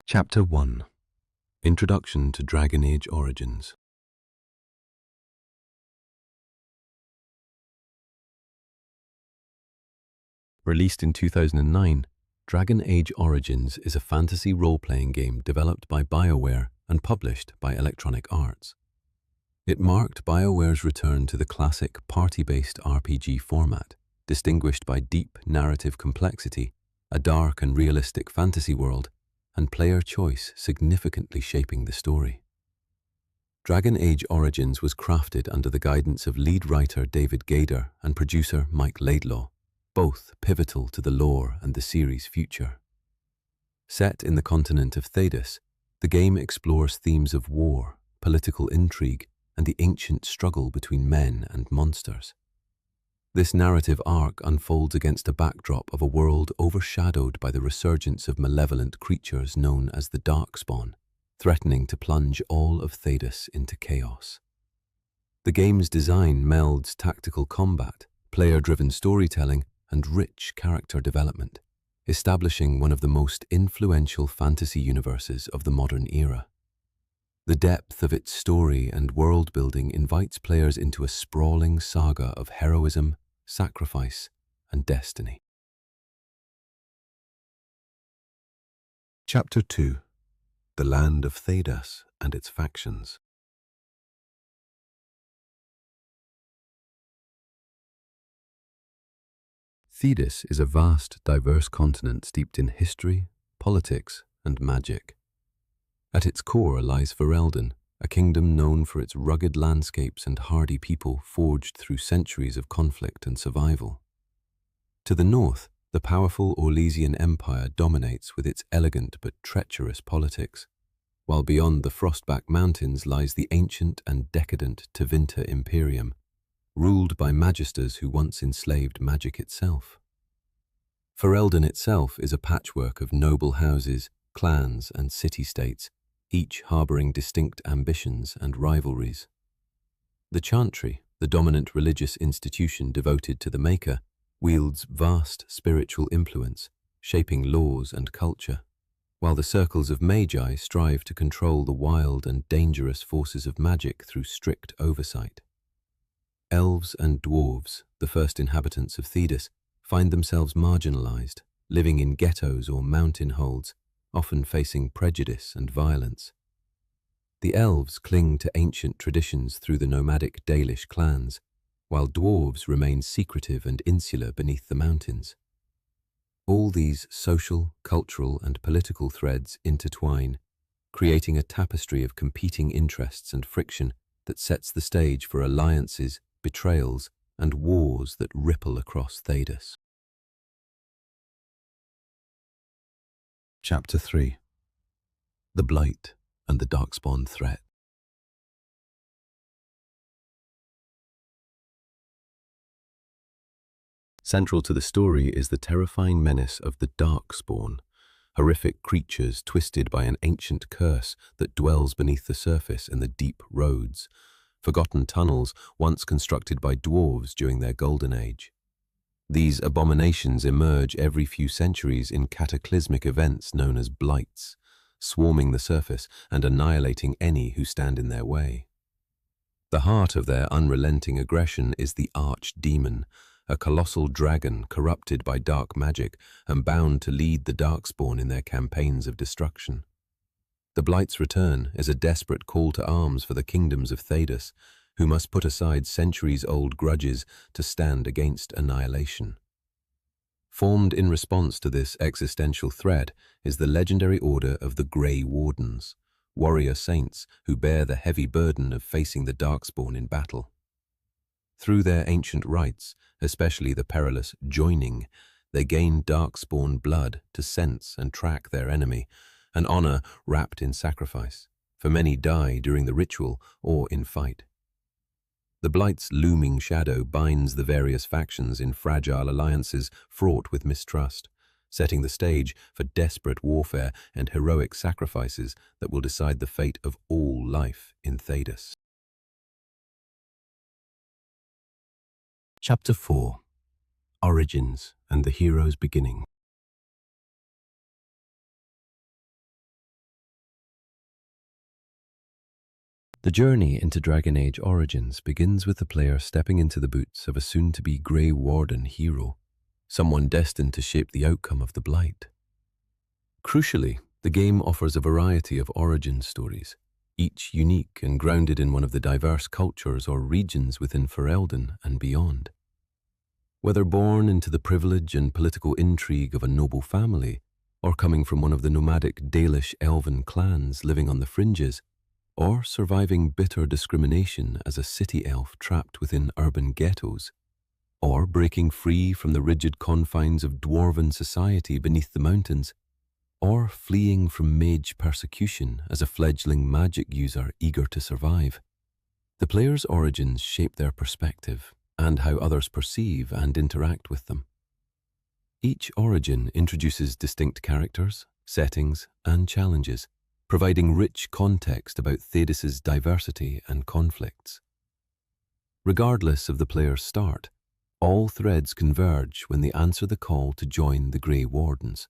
Chapter 1. Introduction to Dragon Age Origins. Released in 2009, Dragon Age Origins is a fantasy role-playing game developed by BioWare and published by Electronic Arts. It marked BioWare's return to the classic party-based RPG format, distinguished by deep narrative complexity, a dark and realistic fantasy world, and player choice significantly shaping the story. Dragon Age Origins was crafted under the guidance of lead writer David Gaider and producer Mike Laidlaw, both pivotal to the lore and the series' future. Set in the continent of Thedas, the game explores themes of war, political intrigue, and the ancient struggle between men and monsters. This narrative arc unfolds against a backdrop of a world overshadowed by the resurgence of malevolent creatures known as the Darkspawn, threatening to plunge all of Thedas into chaos. The game's design melds tactical combat, player-driven storytelling, and rich character development, establishing one of the most influential fantasy universes of the modern era. The depth of its story and world-building invites players into a sprawling saga of heroism, sacrifice, and destiny. Chapter 2. The Land of Thedas and its Factions. Thedas is a vast, diverse continent steeped in history, politics, and magic. At its core lies Ferelden, a kingdom known for its rugged landscapes and hardy people forged through centuries of conflict and survival. To the north, the powerful Orlesian Empire dominates with its elegant but treacherous politics, while beyond the Frostback Mountains lies the ancient and decadent Tevinter Imperium, ruled by magisters who once enslaved magic itself. Ferelden itself is a patchwork of noble houses, clans, and city-states, each harboring distinct ambitions and rivalries. The Chantry, the dominant religious institution devoted to the Maker, wields vast spiritual influence, shaping laws and culture, while the circles of Magi strive to control the wild and dangerous forces of magic through strict oversight. Elves and Dwarves, the first inhabitants of Thedas, find themselves marginalized, living in ghettos or mountain holds, often facing prejudice and violence. The Elves cling to ancient traditions through the nomadic Dalish clans, while Dwarves remain secretive and insular beneath the mountains. All these social, cultural, and political threads intertwine, creating a tapestry of competing interests and friction that sets the stage for alliances, betrayals, and wars that ripple across Thedas. Chapter 3. The Blight and the Darkspawn Threat. Central to the story is the terrifying menace of the Darkspawn, horrific creatures twisted by an ancient curse that dwells beneath the surface in the deep roads, forgotten tunnels once constructed by dwarves during their golden age. These abominations emerge every few centuries in cataclysmic events known as blights, swarming the surface and annihilating any who stand in their way. The heart of their unrelenting aggression is the Archdemon, a colossal dragon corrupted by dark magic and bound to lead the Darkspawn in their campaigns of destruction. The Blight's return is a desperate call to arms for the kingdoms of Thedas, who must put aside centuries-old grudges to stand against annihilation. Formed in response to this existential threat is the legendary order of the Grey Wardens, warrior saints who bear the heavy burden of facing the Darkspawn in battle. Through their ancient rites, especially the perilous joining, they gain Darkspawn blood to sense and track their enemy, an honor wrapped in sacrifice, for many die during the ritual or in fight. The Blight's looming shadow binds the various factions in fragile alliances fraught with mistrust, setting the stage for desperate warfare and heroic sacrifices that will decide the fate of all life in Thedas. Chapter 4. Origins and the Hero's Beginning. The journey into Dragon Age Origins begins with the player stepping into the boots of a soon-to-be Grey Warden hero, someone destined to shape the outcome of the Blight. Crucially, the game offers a variety of origin stories, each unique and grounded in one of the diverse cultures or regions within Ferelden and beyond. Whether born into the privilege and political intrigue of a noble family, or coming from one of the nomadic Dalish elven clans living on the fringes, or surviving bitter discrimination as a city elf trapped within urban ghettos, or breaking free from the rigid confines of dwarven society beneath the mountains, or fleeing from mage persecution as a fledgling magic user eager to survive. The player's origins shape their perspective and how others perceive and interact with them. Each origin introduces distinct characters, settings, and challenges, providing rich context about Thedas' diversity and conflicts. Regardless of the player's start, all threads converge when they answer the call to join the Grey Wardens,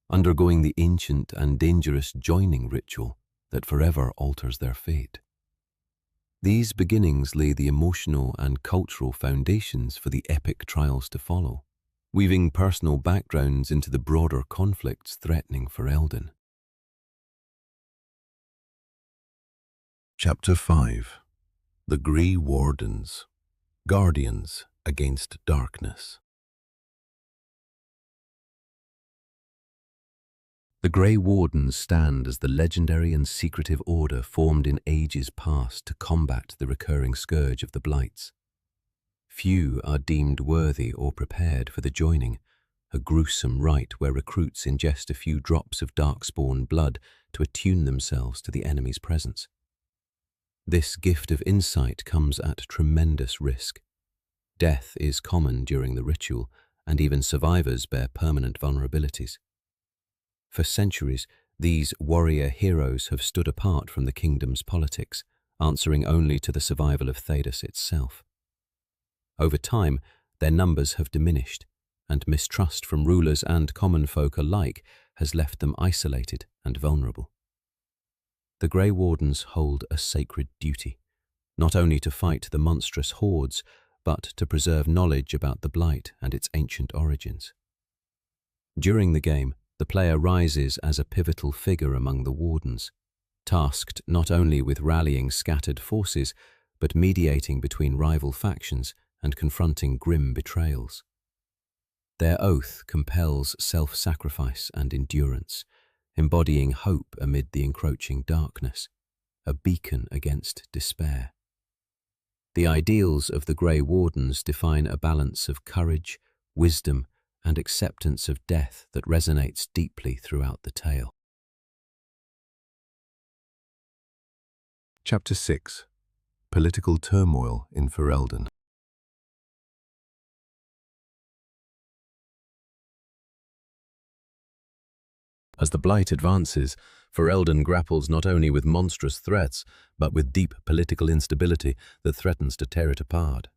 undergoing the ancient and dangerous joining ritual that forever alters their fate. These beginnings lay the emotional and cultural foundations for the epic trials to follow, weaving personal backgrounds into the broader conflicts threatening Ferelden. Chapter 5. The Grey Wardens, Guardians against Darkness. The Grey Wardens stand as the legendary and secretive order formed in ages past to combat the recurring scourge of the Blights. Few are deemed worthy or prepared for the joining, a gruesome rite where recruits ingest a few drops of Darkspawn blood to attune themselves to the enemy's presence. This gift of insight comes at tremendous risk. Death is common during the ritual, and even survivors bear permanent vulnerabilities. For centuries, these warrior heroes have stood apart from the kingdom's politics, answering only to the survival of Thedas itself. Over time, their numbers have diminished, and mistrust from rulers and common folk alike has left them isolated and vulnerable. The Grey Wardens hold a sacred duty, not only to fight the monstrous hordes, but to preserve knowledge about the Blight and its ancient origins. During the game, the player rises as a pivotal figure among the Wardens, tasked not only with rallying scattered forces, but mediating between rival factions and confronting grim betrayals. Their oath compels self-sacrifice and endurance, embodying hope amid the encroaching darkness, a beacon against despair. The ideals of the Grey Wardens define a balance of courage, wisdom, and acceptance of death that resonates deeply throughout the tale. Chapter 6. Political Turmoil in Ferelden. As the Blight advances, Ferelden grapples not only with monstrous threats, but with deep political instability that threatens to tear it apart.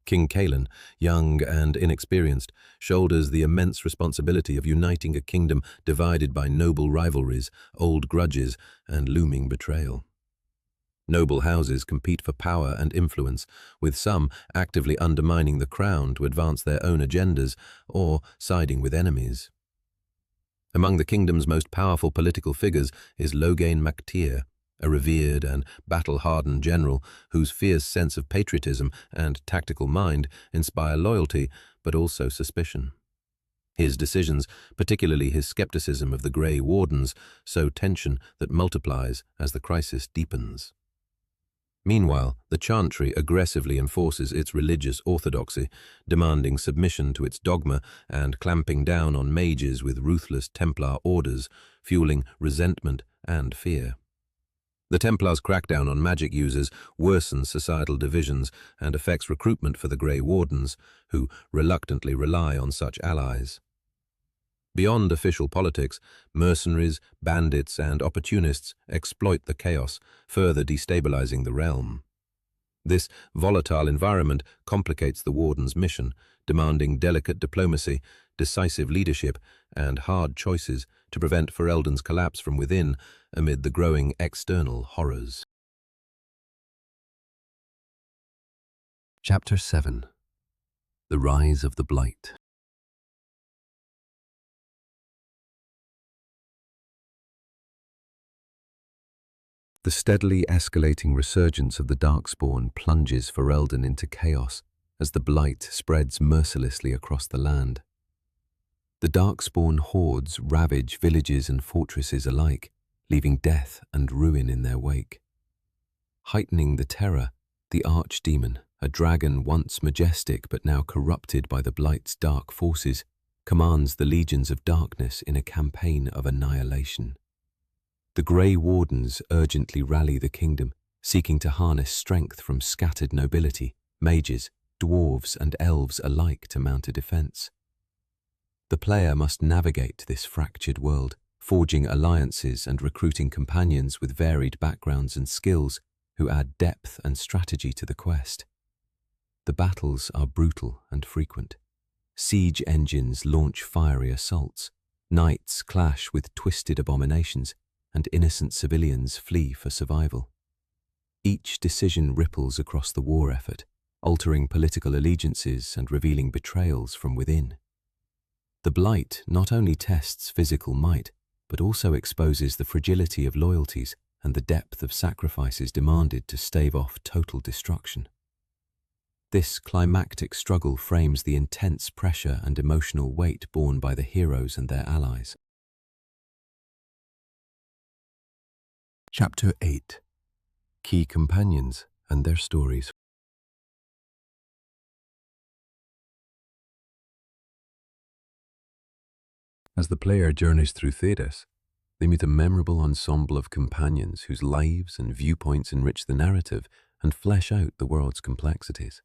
King Cailan, young and inexperienced, shoulders the immense responsibility of uniting a kingdom divided by noble rivalries, old grudges, and looming betrayal. Noble houses compete for power and influence, with some actively undermining the crown to advance their own agendas or siding with enemies. Among the kingdom's most powerful political figures is Loghain mac Tair, a revered and battle-hardened general whose fierce sense of patriotism and tactical mind inspire loyalty but also suspicion. His decisions, particularly his skepticism of the Grey Wardens, sow tension that multiplies as the crisis deepens. Meanwhile, the Chantry aggressively enforces its religious orthodoxy, demanding submission to its dogma and clamping down on mages with ruthless Templar orders, fueling resentment and fear. The Templars' crackdown on magic users worsens societal divisions and affects recruitment for the Grey Wardens, who reluctantly rely on such allies. Beyond official politics, mercenaries, bandits, and opportunists exploit the chaos, further destabilizing the realm. This volatile environment complicates the Warden's mission, demanding delicate diplomacy, decisive leadership, and hard choices to prevent Ferelden's collapse from within amid the growing external horrors. Chapter 7. The Rise of the Blight. The steadily escalating resurgence of the Darkspawn plunges Ferelden into chaos as the Blight spreads mercilessly across the land. The Darkspawn hordes ravage villages and fortresses alike, leaving death and ruin in their wake. Heightening the terror, the Archdemon, a dragon once majestic but now corrupted by the Blight's dark forces, commands the legions of darkness in a campaign of annihilation. The Grey Wardens urgently rally the kingdom, seeking to harness strength from scattered nobility, mages, dwarves and elves alike to mount a defense. The player must navigate this fractured world, forging alliances and recruiting companions with varied backgrounds and skills who add depth and strategy to the quest. The battles are brutal and frequent. Siege engines launch fiery assaults, knights clash with twisted abominations, and innocent civilians flee for survival. Each decision ripples across the war effort, altering political allegiances and revealing betrayals from within. The Blight not only tests physical might, but also exposes the fragility of loyalties and the depth of sacrifices demanded to stave off total destruction. This climactic struggle frames the intense pressure and emotional weight borne by the heroes and their allies. Chapter 8. Key Companions and Their Stories. As the player journeys through Thedas, they meet a memorable ensemble of companions whose lives and viewpoints enrich the narrative and flesh out the world's complexities.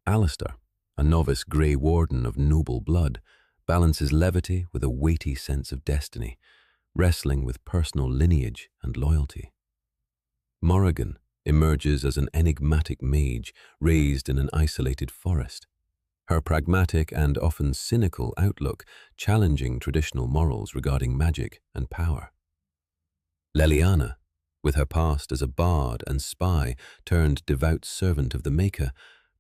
Alistair, a novice Grey Warden of noble blood, balances levity with a weighty sense of destiny, wrestling with personal lineage and loyalty. Morrigan emerges as an enigmatic mage raised in an isolated forest, her pragmatic and often cynical outlook challenging traditional morals regarding magic and power. Leliana, with her past as a bard and spy turned devout servant of the Maker,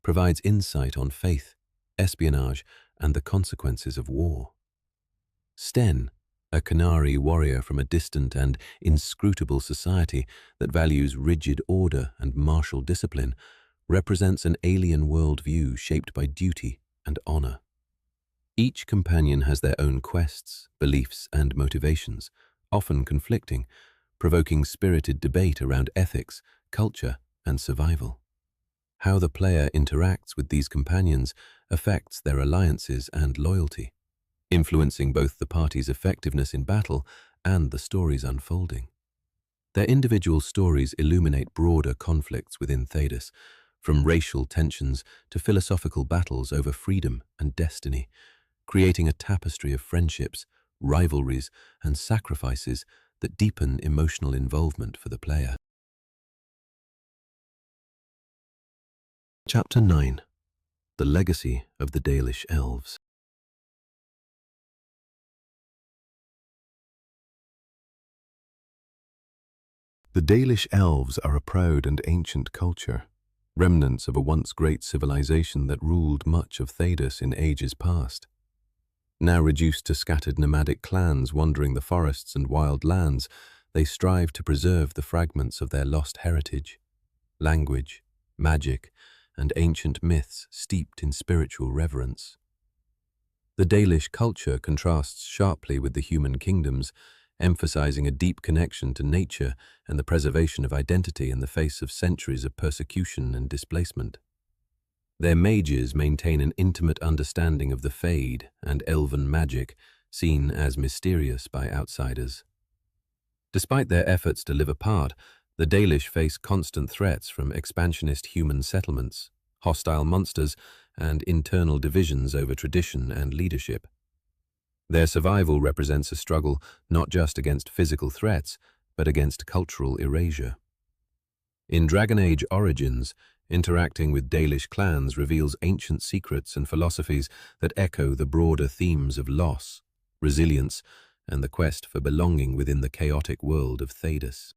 provides insight on faith, espionage, and the consequences of war. Sten, a Canary warrior from a distant and inscrutable society that values rigid order and martial discipline, represents an alien worldview shaped by duty and honor. Each companion has their own quests, beliefs, and motivations, often conflicting, provoking spirited debate around ethics, culture, and survival. How the player interacts with these companions affects their alliances and loyalty, influencing both the party's effectiveness in battle and the story's unfolding. Their individual stories illuminate broader conflicts within Thedas, from racial tensions to philosophical battles over freedom and destiny, creating a tapestry of friendships, rivalries, and sacrifices that deepen emotional involvement for the player. Chapter 9. The Legacy of the Dalish Elves. The Dalish Elves are a proud and ancient culture, remnants of a once great civilization that ruled much of Thedas in ages past. Now reduced to scattered nomadic clans wandering the forests and wild lands, they strive to preserve the fragments of their lost heritage, language, magic, and ancient myths steeped in spiritual reverence. The Dalish culture contrasts sharply with the human kingdoms, emphasizing a deep connection to nature and the preservation of identity in the face of centuries of persecution and displacement. Their mages maintain an intimate understanding of the Fade and elven magic, seen as mysterious by outsiders. Despite their efforts to live apart, the Dalish face constant threats from expansionist human settlements, hostile monsters, and internal divisions over tradition and leadership. Their survival represents a struggle not just against physical threats, but against cultural erasure. In Dragon Age Origins, interacting with Dalish clans reveals ancient secrets and philosophies that echo the broader themes of loss, resilience, and the quest for belonging within the chaotic world of Thedas.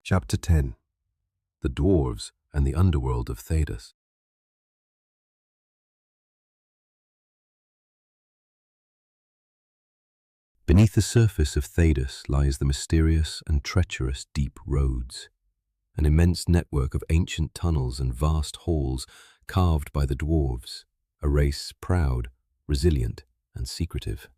Chapter 10. the Dwarves, and the Underworld of Thedas. Beneath the surface of Thedas lies the mysterious and treacherous Deep Roads, an immense network of ancient tunnels and vast halls carved by the Dwarves, a race proud, resilient, and secretive.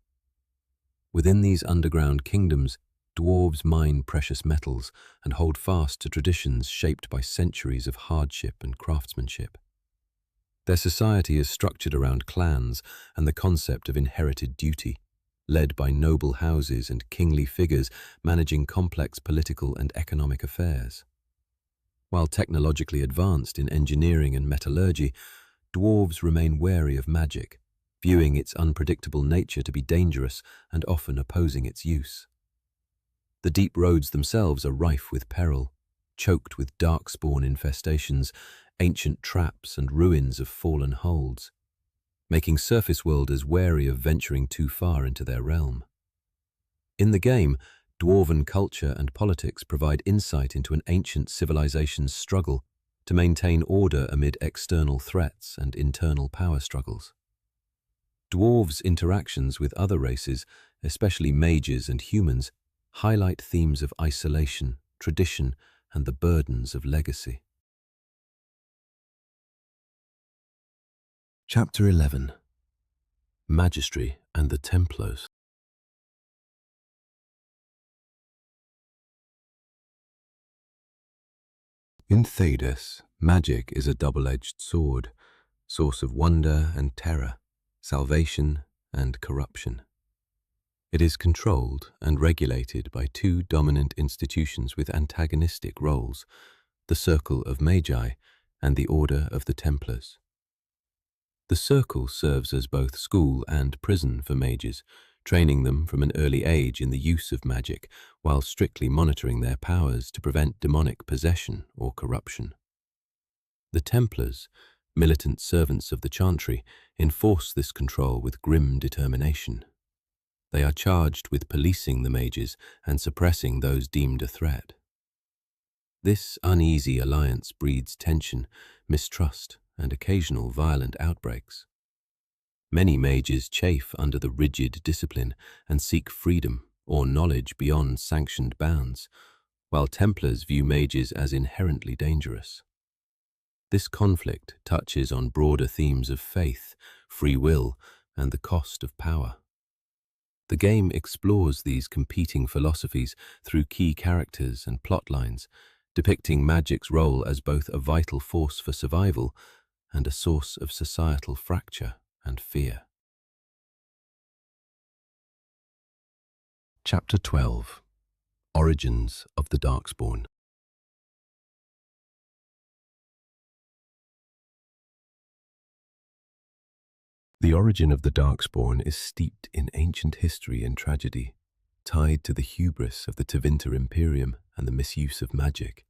Within these underground kingdoms, Dwarves mine precious metals and hold fast to traditions shaped by centuries of hardship and craftsmanship. Their society is structured around clans and the concept of inherited duty, led by noble houses and kingly figures managing complex political and economic affairs. While technologically advanced in engineering and metallurgy, Dwarves remain wary of magic, viewing its unpredictable nature to be dangerous and often opposing its use. The Deep Roads themselves are rife with peril, choked with Darkspawn infestations, ancient traps and ruins of fallen holds, making surface worlders wary of venturing too far into their realm. In the game, Dwarven culture and politics provide insight into an ancient civilization's struggle to maintain order amid external threats and internal power struggles. Dwarves' interactions with other races, especially mages and humans, highlight themes of isolation, tradition, and the burdens of legacy. Chapter 11. Magistry and the Templars. In Thedas, magic is a double-edged sword, source of wonder and terror, salvation and corruption. It is controlled and regulated by two dominant institutions with antagonistic roles, the Circle of Magi and the Order of the Templars. The Circle serves as both school and prison for mages, training them from an early age in the use of magic, while strictly monitoring their powers to prevent demonic possession or corruption. The Templars, militant servants of the Chantry, enforce this control with grim determination. They are charged with policing the mages and suppressing those deemed a threat. This uneasy alliance breeds tension, mistrust, and occasional violent outbreaks. Many mages chafe under the rigid discipline and seek freedom or knowledge beyond sanctioned bounds, while Templars view mages as inherently dangerous. This conflict touches on broader themes of faith, free will, and the cost of power. The game explores these competing philosophies through key characters and plot lines, depicting magic's role as both a vital force for survival and a source of societal fracture and fear. Chapter 12. Origins of the Darkspawn. The origin of the Darkspawn is steeped in ancient history and tragedy, tied to the hubris of the Tevinter Imperium and the misuse of magic.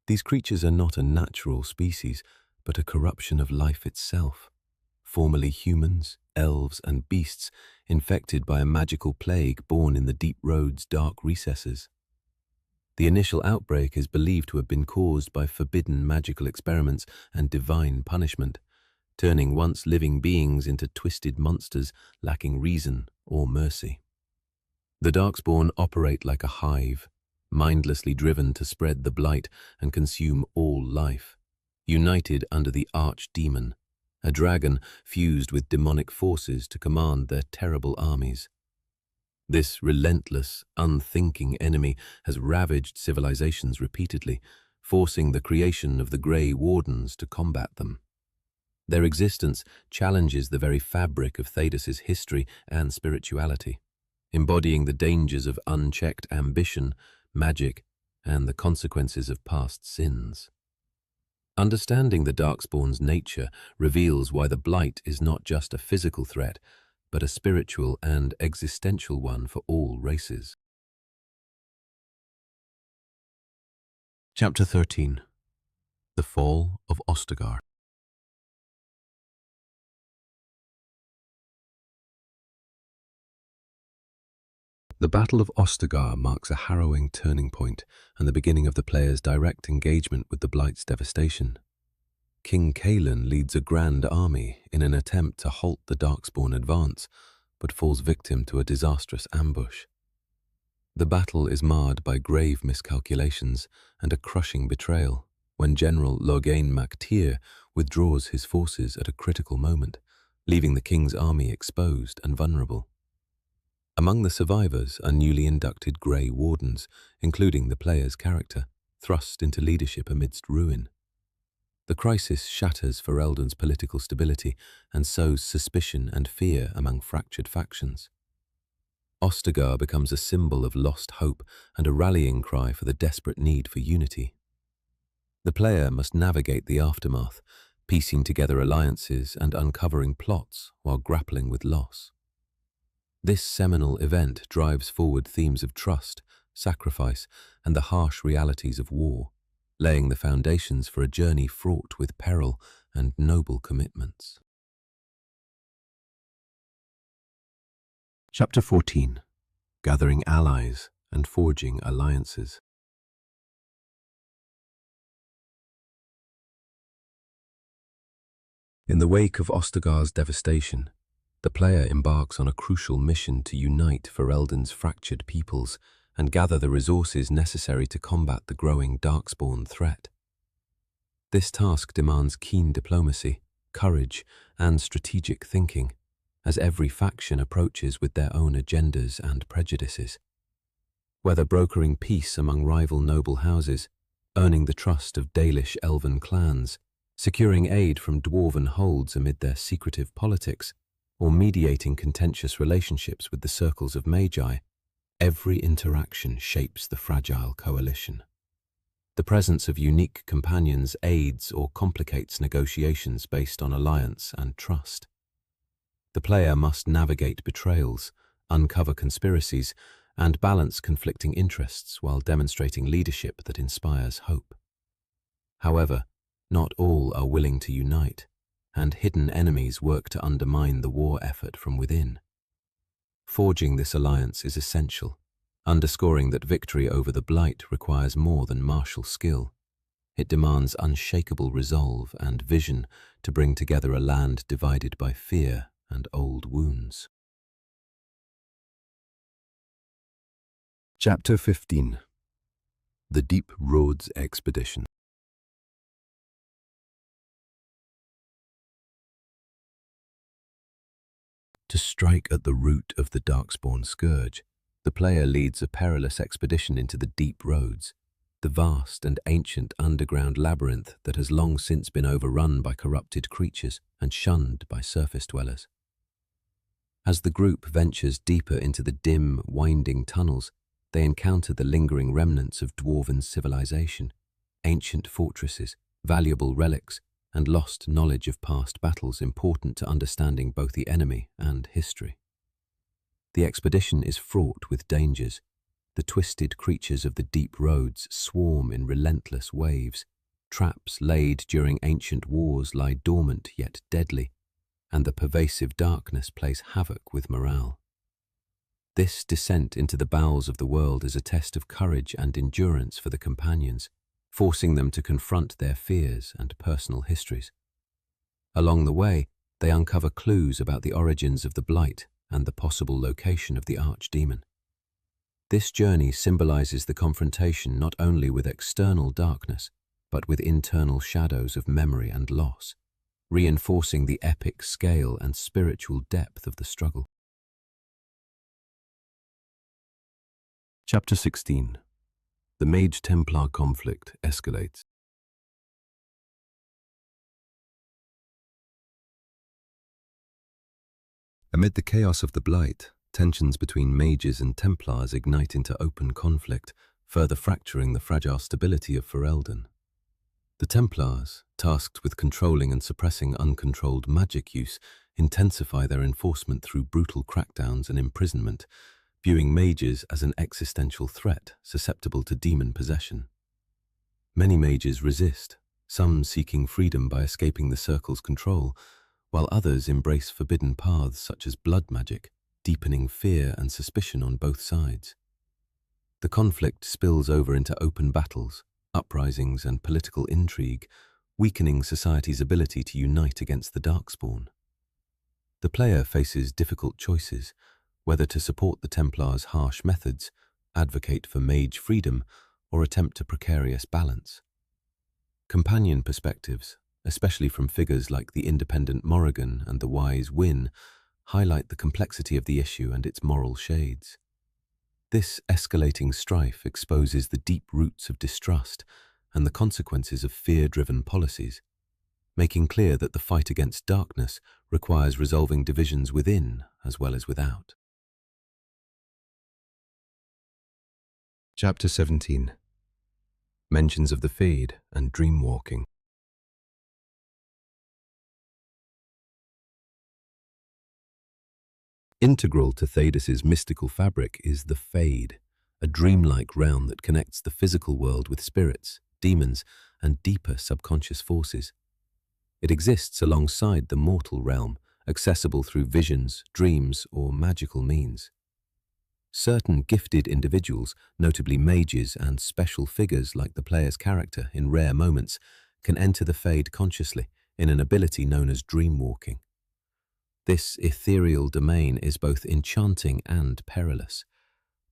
These creatures are not a natural species, but a corruption of life itself, formerly humans, elves, and beasts infected by a magical plague born in the Deep Road's dark recesses. The initial outbreak is believed to have been caused by forbidden magical experiments and divine punishment, turning once living beings into twisted monsters lacking reason or mercy. The Darkspawn operate like a hive, mindlessly driven to spread the blight and consume all life, united under the archdemon, a dragon fused with demonic forces to command their terrible armies. This relentless, unthinking enemy has ravaged civilizations repeatedly, forcing the creation of the Grey Wardens to combat them. Their existence challenges the very fabric of Thedas's history and spirituality, embodying the dangers of unchecked ambition, magic, and the consequences of past sins. Understanding the Darkspawn's nature reveals why the Blight is not just a physical threat, but a spiritual and existential one for all races. Chapter 13. The Fall of Ostagar. The Battle of Ostagar marks a harrowing turning point and the beginning of the player's direct engagement with the Blight's devastation. King Kaelin leads a grand army in an attempt to halt the Darkspawn advance, but falls victim to a disastrous ambush. The battle is marred by grave miscalculations and a crushing betrayal when General Loghain mac Tyr withdraws his forces at a critical moment, leaving the king's army exposed and vulnerable. Among the survivors are newly inducted Grey Wardens, including the player's character, thrust into leadership amidst ruin. The crisis shatters Ferelden's political stability and sows suspicion and fear among fractured factions. Ostagar becomes a symbol of lost hope and a rallying cry for the desperate need for unity. The player must navigate the aftermath, piecing together alliances and uncovering plots while grappling with loss. This seminal event drives forward themes of trust, sacrifice, and the harsh realities of war, laying the foundations for a journey fraught with peril and noble commitments. Chapter 14. Gathering Allies and Forging Alliances. In the wake of Ostagar's devastation, the player embarks on a crucial mission to unite Ferelden's fractured peoples and gather the resources necessary to combat the growing Darkspawn threat. This task demands keen diplomacy, courage, and strategic thinking, as every faction approaches with their own agendas and prejudices. Whether brokering peace among rival noble houses, earning the trust of Dalish elven clans, securing aid from dwarven holds amid their secretive politics, or mediating contentious relationships with the circles of Magi, every interaction shapes the fragile coalition. The presence of unique companions aids or complicates negotiations based on alliance and trust. The player must navigate betrayals, uncover conspiracies, and balance conflicting interests while demonstrating leadership that inspires hope. However, not all are willing to unite, and hidden enemies work to undermine the war effort from within. Forging this alliance is essential, underscoring that victory over the Blight requires more than martial skill. It demands unshakable resolve and vision to bring together a land divided by fear and old wounds. Chapter 15. The Deep Roads Expedition. To strike at the root of the Darkspawn scourge, the player leads a perilous expedition into the Deep Roads, the vast and ancient underground labyrinth that has long since been overrun by corrupted creatures and shunned by surface dwellers. As the group ventures deeper into the dim, winding tunnels, they encounter the lingering remnants of dwarven civilization, ancient fortresses, valuable relics, and lost knowledge of past battles important to understanding both the enemy and history. The expedition is fraught with dangers. The twisted creatures of the deep roads swarm in relentless waves. Traps laid during ancient wars lie dormant yet deadly, and the pervasive darkness plays havoc with morale. This descent into the bowels of the world is a test of courage and endurance for the companions, forcing them to confront their fears and personal histories. Along the way, they uncover clues about the origins of the Blight and the possible location of the archdemon. This journey symbolizes the confrontation not only with external darkness, but with internal shadows of memory and loss, reinforcing the epic scale and spiritual depth of the struggle. Chapter 16. The Mage-Templar conflict escalates. Amid the chaos of the Blight, tensions between mages and Templars ignite into open conflict, further fracturing the fragile stability of Ferelden. The Templars, tasked with controlling and suppressing uncontrolled magic use, intensify their enforcement through brutal crackdowns and imprisonment, viewing mages as an existential threat susceptible to demon possession. Many mages resist, some seeking freedom by escaping the circle's control, while others embrace forbidden paths such as blood magic, deepening fear and suspicion on both sides. The conflict spills over into open battles, uprisings, and political intrigue, weakening society's ability to unite against the Darkspawn. The player faces difficult choices, whether to support the Templars' harsh methods, advocate for mage freedom, or attempt a precarious balance. Companion perspectives, especially from figures like the independent Morrigan and the wise Wynne, highlight the complexity of the issue and its moral shades. This escalating strife exposes the deep roots of distrust and the consequences of fear-driven policies, making clear that the fight against darkness requires resolving divisions within as well as without. Chapter 17. Mentions of the Fade and Dreamwalking. Integral to Thedas's mystical fabric is the Fade, a dreamlike realm that connects the physical world with spirits, demons, and deeper subconscious forces. It exists alongside the mortal realm, accessible through visions, dreams, or magical means. Certain gifted individuals, notably mages and special figures like the player's character in rare moments, can enter the Fade consciously in an ability known as dreamwalking. This ethereal domain is both enchanting and perilous.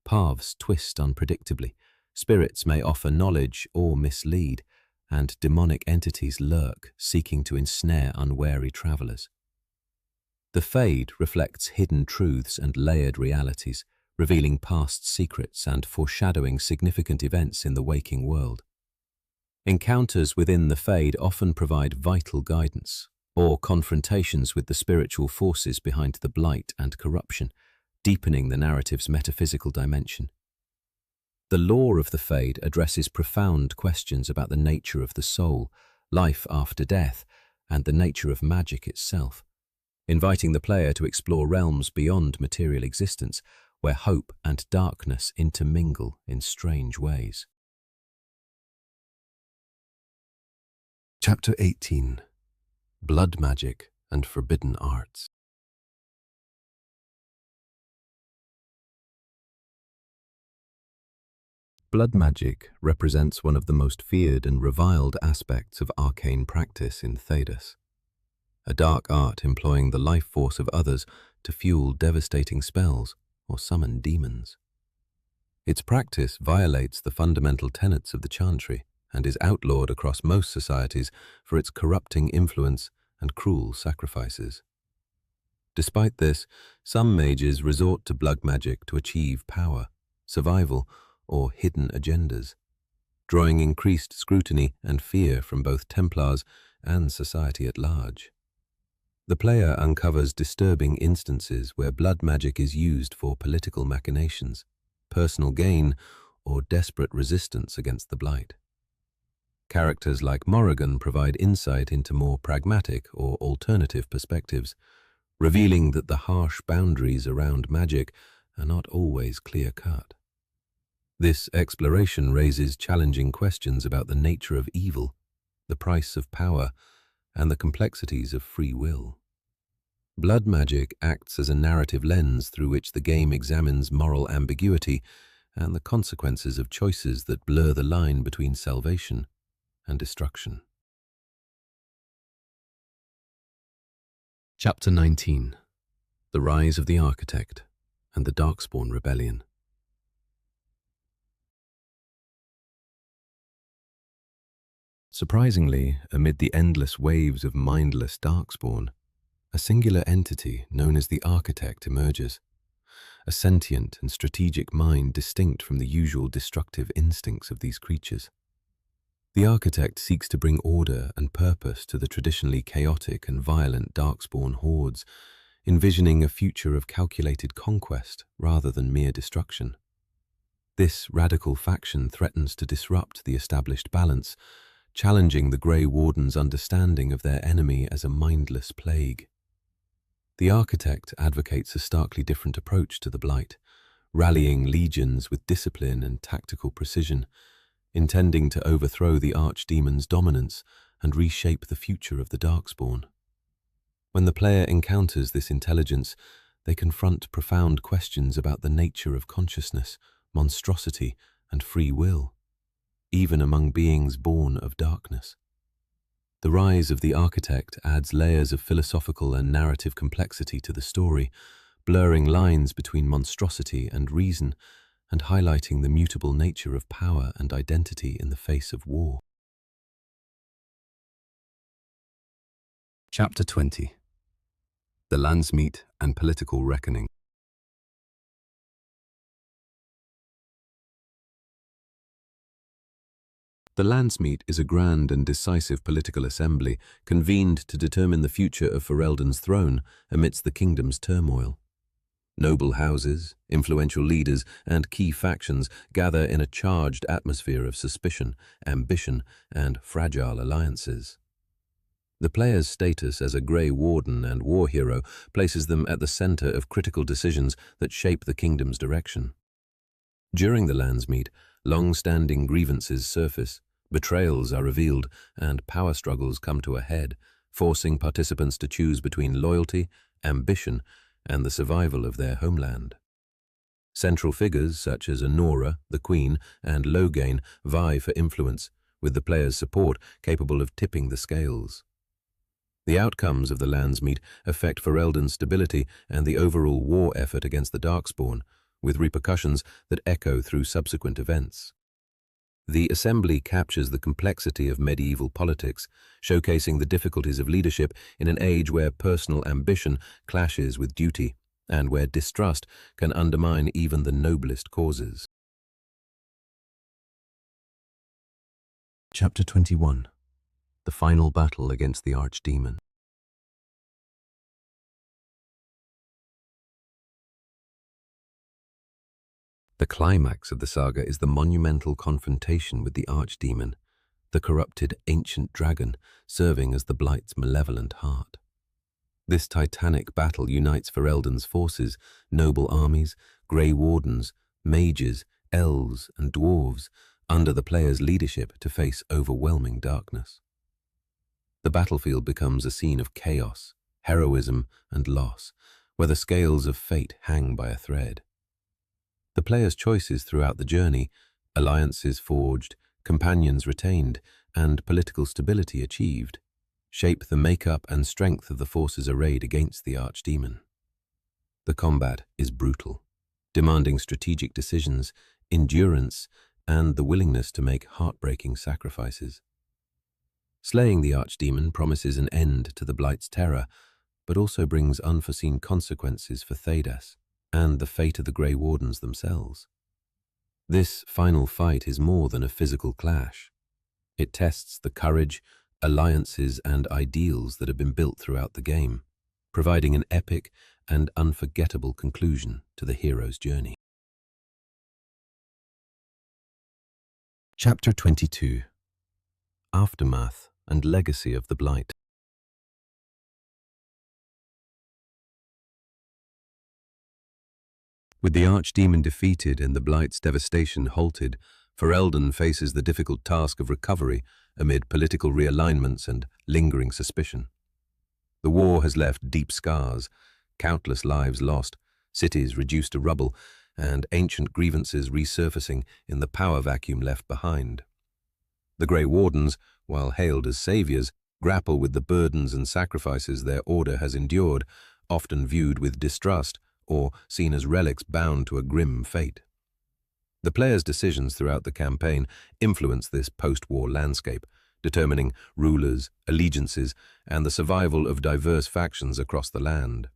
Paths twist unpredictably, spirits may offer knowledge or mislead, and demonic entities lurk, seeking to ensnare unwary travelers. The Fade reflects hidden truths and layered realities, revealing past secrets and foreshadowing significant events in the waking world. Encounters within the Fade often provide vital guidance, or confrontations with the spiritual forces behind the blight and corruption, deepening the narrative's metaphysical dimension. The lore of the Fade addresses profound questions about the nature of the soul, life after death, and the nature of magic itself, inviting the player to explore realms beyond material existence, where hope and darkness intermingle in strange ways. Chapter 18. Blood Magic and Forbidden Arts. Blood magic represents one of the most feared and reviled aspects of arcane practice in Thedas, a dark art employing the life force of others to fuel devastating spells or summon demons. Its practice violates the fundamental tenets of the chantry and is outlawed across most societies for its corrupting influence and cruel sacrifices. Despite this, some mages resort to blood magic to achieve power, survival, or hidden agendas, drawing increased scrutiny and fear from both Templars and society at large. The player uncovers disturbing instances where blood magic is used for political machinations, personal gain, or desperate resistance against the Blight. Characters like Morrigan provide insight into more pragmatic or alternative perspectives, revealing that the harsh boundaries around magic are not always clear-cut. This exploration raises challenging questions about the nature of evil, the price of power, and the complexities of free will. Blood magic acts as a narrative lens through which the game examines moral ambiguity and the consequences of choices that blur the line between salvation and destruction. Chapter 19. The Rise of the Architect and the Darkspawn Rebellion. Surprisingly, amid the endless waves of mindless Darkspawn, a singular entity known as the Architect emerges, a sentient and strategic mind distinct from the usual destructive instincts of these creatures. The Architect seeks to bring order and purpose to the traditionally chaotic and violent Darkspawn hordes, envisioning a future of calculated conquest rather than mere destruction. This radical faction threatens to disrupt the established balance, challenging the Grey Wardens' understanding of their enemy as a mindless plague. The Architect advocates a starkly different approach to the Blight, rallying legions with discipline and tactical precision, intending to overthrow the Archdemon's dominance and reshape the future of the Darkspawn. When the player encounters this intelligence, They confront profound questions about the nature of consciousness, monstrosity, and free will, even among beings born of darkness. The rise of the architect adds layers of philosophical and narrative complexity to the story, blurring lines between monstrosity and reason, and highlighting the mutable nature of power and identity in the face of war. Chapter 20. The Landsmeet and Political Reckoning. The Landsmeet is a grand and decisive political assembly convened to determine the future of Ferelden's throne amidst the kingdom's turmoil. Noble houses, influential leaders, and key factions gather in a charged atmosphere of suspicion, ambition, and fragile alliances. The player's status as a Grey Warden and war hero places them at the center of critical decisions that shape the kingdom's direction. During the Landsmeet, long-standing grievances surface, betrayals are revealed, and power struggles come to a head, forcing participants to choose between loyalty, ambition, and the survival of their homeland. Central figures such as Anora, the Queen, and Loghain vie for influence, with the player's support capable of tipping the scales. The outcomes of the Landsmeet affect Ferelden's stability and the overall war effort against the Darkspawn, with repercussions that echo through subsequent events. The assembly captures the complexity of medieval politics, showcasing the difficulties of leadership in an age where personal ambition clashes with duty, and where distrust can undermine even the noblest causes. Chapter 21. The Final Battle Against the Archdemon. The climax of the saga is the monumental confrontation with the Archdemon, the corrupted ancient dragon serving as the Blight's malevolent heart. This titanic battle unites Ferelden's forces, noble armies, Grey Wardens, mages, elves, and dwarves, under the player's leadership to face overwhelming darkness. The battlefield becomes a scene of chaos, heroism, and loss, where the scales of fate hang by a thread. The player's choices throughout the journey, alliances forged, companions retained, and political stability achieved, shape the makeup and strength of the forces arrayed against the Archdemon. The combat is brutal, demanding strategic decisions, endurance, and the willingness to make heartbreaking sacrifices. Slaying the Archdemon promises an end to the Blight's terror, but also brings unforeseen consequences for Thedas and the fate of the Grey Wardens themselves. This final fight is more than a physical clash. It tests the courage, alliances, and ideals that have been built throughout the game, providing an epic and unforgettable conclusion to the hero's journey. Chapter 22. Aftermath and Legacy of the Blight. With the Archdemon defeated and the Blight's devastation halted, Ferelden faces the difficult task of recovery amid political realignments and lingering suspicion. The war has left deep scars, countless lives lost, cities reduced to rubble, and ancient grievances resurfacing in the power vacuum left behind. The Grey Wardens, while hailed as saviors, grapple with the burdens and sacrifices their order has endured, often viewed with distrust or seen as relics bound to a grim fate. The player's decisions throughout the campaign influence this post-war landscape, determining rulers, allegiances, and the survival of diverse factions across the land.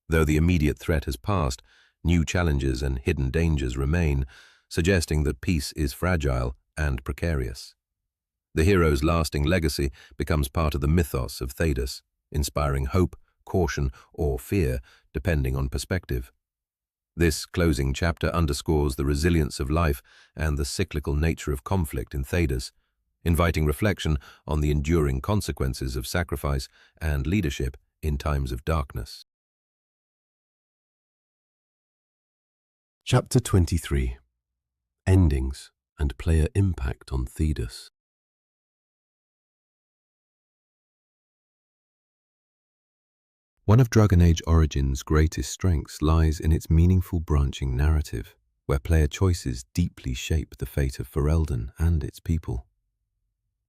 Though the immediate threat has passed, new challenges and hidden dangers remain, suggesting that peace is fragile and precarious. The hero's lasting legacy becomes part of the mythos of Thedas, inspiring hope, caution, or fear, depending on perspective. This closing chapter underscores the resilience of life and the cyclical nature of conflict in Thedas, inviting reflection on the enduring consequences of sacrifice and leadership in times of darkness. Chapter 23. Endings and Player Impact on Thedas. One of Dragon Age Origins' greatest strengths lies in its meaningful branching narrative, where player choices deeply shape the fate of Ferelden and its people.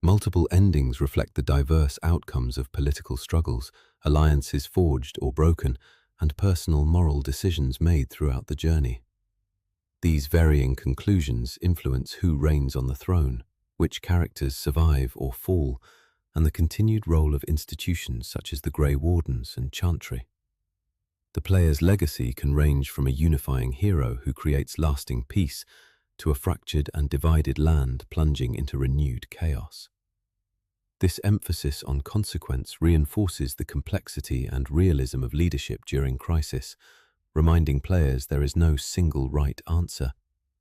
Multiple endings reflect the diverse outcomes of political struggles, alliances forged or broken, and personal moral decisions made throughout the journey. These varying conclusions influence who reigns on the throne, which characters survive or fall, and the continued role of institutions such as the Grey Wardens and Chantry. The player's legacy can range from a unifying hero who creates lasting peace to a fractured and divided land plunging into renewed chaos. This emphasis on consequence reinforces the complexity and realism of leadership during crisis, reminding players there is no single right answer,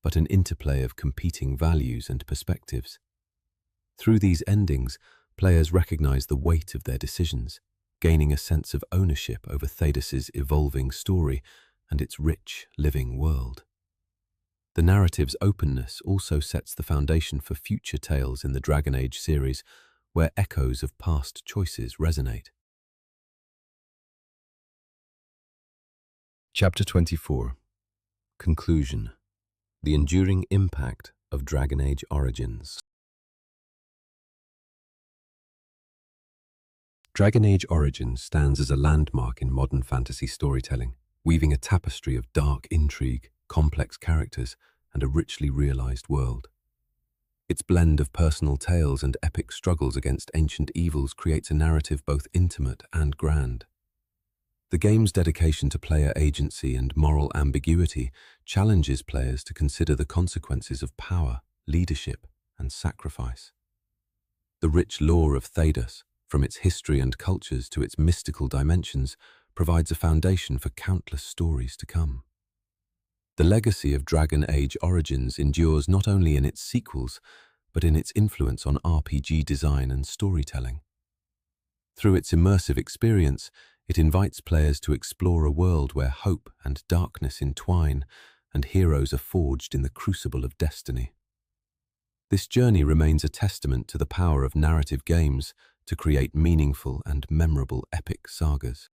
but an interplay of competing values and perspectives. Through these endings, players recognize the weight of their decisions, gaining a sense of ownership over Thedas' evolving story and its rich, living world. The narrative's openness also sets the foundation for future tales in the Dragon Age series, where echoes of past choices resonate. Chapter 24. Conclusion. The enduring impact of Dragon Age Origins. Dragon Age Origins stands as a landmark in modern fantasy storytelling, weaving a tapestry of dark intrigue, complex characters, and a richly realized world. Its blend of personal tales and epic struggles against ancient evils creates a narrative both intimate and grand. The game's dedication to player agency and moral ambiguity challenges players to consider the consequences of power, leadership, and sacrifice. The rich lore of Thedas, from its history and cultures to its mystical dimensions, provides a foundation for countless stories to come. The legacy of Dragon Age Origins endures not only in its sequels, but in its influence on RPG design and storytelling. Through its immersive experience, it invites players to explore a world where hope and darkness entwine, and heroes are forged in the crucible of destiny. This journey remains a testament to the power of narrative games to create meaningful and memorable epic sagas.